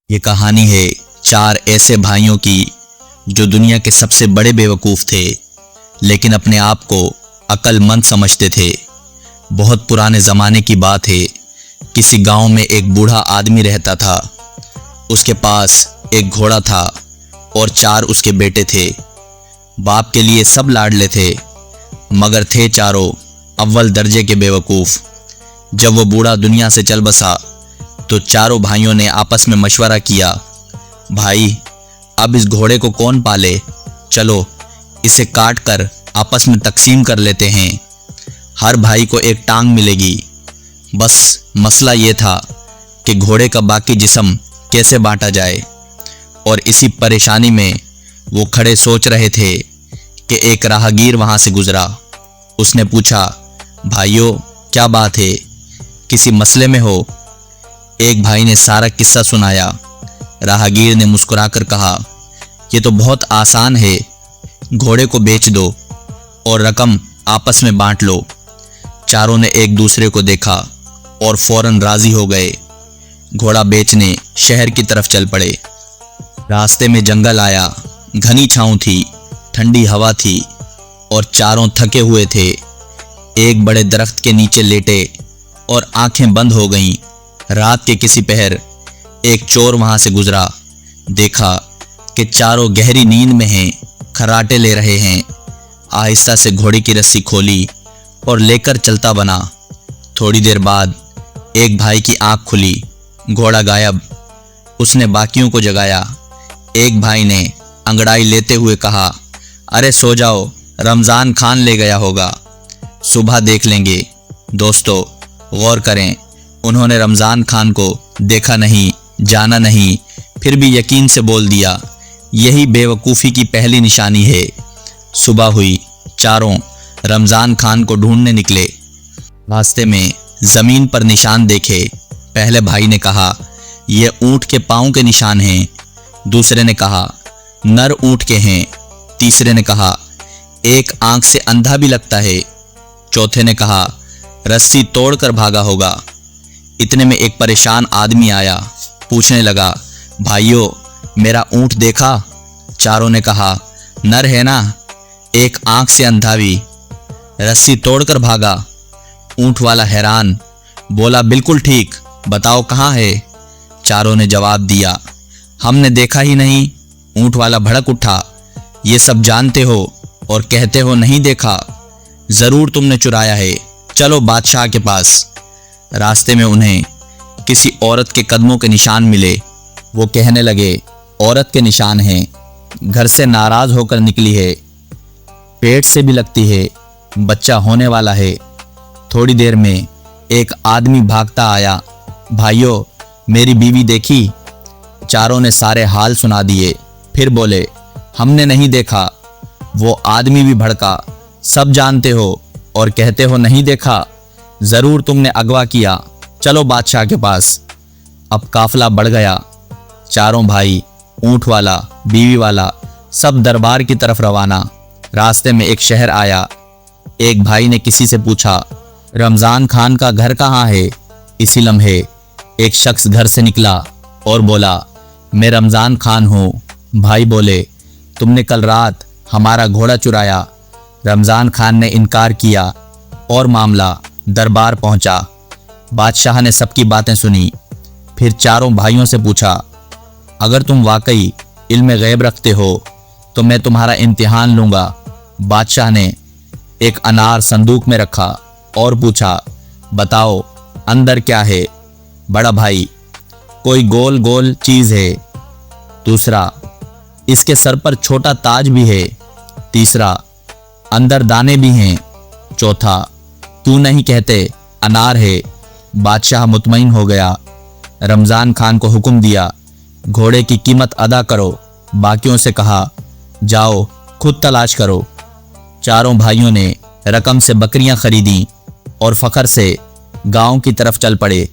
یہ کہانی ہے چار ایسے بھائیوں کی جو دنیا کے سب سے بڑے بیوقوف تھے لیکن اپنے آپ کو عقل مند سمجھتے تھے۔ بہت پرانے زمانے کی بات ہے۔ کسی گاؤں میں ایک بوڑھا آدمی رہتا تھا۔ اس کے پاس ایک گھوڑا تھا اور 4 اس کے بیٹے تھے۔ باپ کے لیے سب لاڈلے تھے مگر تھے چاروں اول درجے کے بیوقوف۔ جب وہ بوڑھا دنیا سے چل بسا تو چاروں بھائیوں نے آپس میں مشورہ کیا، بھائی اب اس گھوڑے کو کون پالے؟ چلو اسے کاٹ کر آپس میں تقسیم کر لیتے ہیں، ہر بھائی کو ایک ٹانگ ملے گی۔ بس مسئلہ یہ تھا کہ گھوڑے کا باقی جسم کیسے بانٹا جائے، اور اسی پریشانی میں وہ کھڑے سوچ رہے تھے کہ ایک راہگیر وہاں سے گزرا۔ اس نے پوچھا، بھائیو کیا بات ہے، کسی مسئلے میں ہو؟ ایک بھائی نے سارا قصہ سنایا۔ راہگیر نے مسکرا کر کہا، یہ تو بہت آسان ہے، گھوڑے کو بیچ دو اور رقم آپس میں بانٹ لو۔ چاروں نے ایک دوسرے کو دیکھا اور فوراً راضی ہو گئے۔ گھوڑا بیچنے شہر کی طرف چل پڑے۔ راستے میں جنگل آیا، گھنی چھاؤں تھی، ٹھنڈی ہوا تھی اور چاروں تھکے ہوئے تھے۔ ایک بڑے درخت کے نیچے لیٹے اور آنکھیں بند ہو گئیں۔ رات کے کسی پہر ایک چور وہاں سے گزرا۔ دیکھا کہ چاروں گہری نیند میں ہیں، کھراٹے لے رہے ہیں۔ آہستہ سے گھوڑے کی رسی کھولی اور لے کر چلتا بنا۔ تھوڑی دیر بعد ایک بھائی کی آنکھ کھلی، گھوڑا غائب۔ اس نے باقیوں کو جگایا۔ ایک بھائی نے انگڑائی لیتے ہوئے کہا، ارے سو جاؤ، رمضان خان لے گیا ہوگا، صبح دیکھ لیں گے۔ دوستو غور کریں، انہوں نے رمضان خان کو دیکھا نہیں، جانا نہیں، پھر بھی یقین سے بول دیا۔ یہی بیوقوفی کی پہلی نشانی ہے۔ صبح ہوئی، چاروں رمضان خان کو ڈھونڈنے نکلے۔ راستے میں زمین پر نشان دیکھے۔ پہلے بھائی نے کہا، یہ اونٹ کے پاؤں کے نشان ہیں۔ دوسرے نے کہا، نر اونٹ کے ہیں۔ تیسرے نے کہا، ایک آنکھ سے اندھا بھی لگتا ہے۔ چوتھے نے کہا، رسی توڑ کر بھاگا ہوگا۔ اتنے میں ایک پریشان آدمی آیا، پوچھنے لگا، بھائیو میرا اونٹ دیکھا؟ چاروں نے کہا، نر ہے نا، ایک آنکھ سے اندھا بھی، رسی توڑ کر بھاگا۔ اونٹ والا حیران، بولا بالکل ٹھیک، بتاؤ کہاں ہے؟ چاروں نے جواب دیا، ہم نے دیکھا ہی نہیں۔ اونٹ والا بھڑک اٹھا، یہ سب جانتے ہو اور کہتے ہو نہیں دیکھا، ضرور تم نے چرایا ہے، چلو بادشاہ کے پاس۔ راستے میں انہیں کسی عورت کے قدموں کے نشان ملے۔ وہ کہنے لگے، عورت کے نشان ہیں، گھر سے ناراض ہو کر نکلی ہے، پیٹ سے بھی لگتی ہے، بچہ ہونے والا ہے۔ تھوڑی دیر میں ایک آدمی بھاگتا آیا، بھائیو میری بیوی دیکھی؟ چاروں نے سارے حال سنا دیے، پھر بولے، ہم نے نہیں دیکھا۔ وہ آدمی بھی بھڑکا، سب جانتے ہو اور کہتے ہو نہیں دیکھا، ضرور تم نے اغوا کیا، چلو بادشاہ کے پاس۔ اب قافلہ بڑھ گیا۔ چاروں بھائی، اونٹ والا، بیوی والا، سب دربار کی طرف روانہ۔ راستے میں ایک شہر آیا۔ ایک بھائی نے کسی سے پوچھا، رمضان خان کا گھر کہاں ہے؟ اسی لمحے ایک شخص گھر سے نکلا اور بولا، میں رمضان خان ہوں۔ بھائی بولے، تم نے کل رات ہمارا گھوڑا چرایا۔ رمضان خان نے انکار کیا اور معاملہ دربار پہنچا۔ بادشاہ نے سب کی باتیں سنی، پھر چاروں بھائیوں سے پوچھا، اگر تم واقعی علم غیب رکھتے ہو تو میں تمہارا امتحان لوں گا۔ بادشاہ نے ایک انار صندوق میں رکھا اور پوچھا، بتاؤ اندر کیا ہے؟ بڑا بھائی، کوئی گول گول چیز ہے۔ دوسرا، اس کے سر پر چھوٹا تاج بھی ہے۔ تیسرا، اندر دانے بھی ہیں۔ چوتھا، تو نہیں کہتے انار ہے۔ بادشاہ مطمئن ہو گیا۔ رمضان خان کو حکم دیا، گھوڑے کی قیمت ادا کرو۔ باقیوں سے کہا، جاؤ خود تلاش کرو۔ چاروں بھائیوں نے رقم سے بکریاں خریدیں اور فخر سے گاؤں کی طرف چل پڑے۔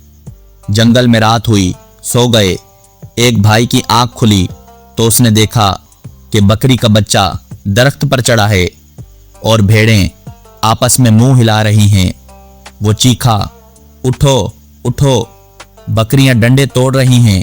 جنگل میں رات ہوئی، سو گئے۔ ایک بھائی کی آنکھ کھلی تو اس نے دیکھا کہ بکری کا بچہ درخت پر چڑھا ہے اور بھیڑیں آپس میں منہ ہلا رہی ہیں۔ وہ چیخا، اٹھو اٹھو، بکریاں ڈنڈے توڑ رہی ہیں۔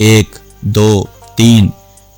1 2 3,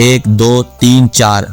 1 2 3 4,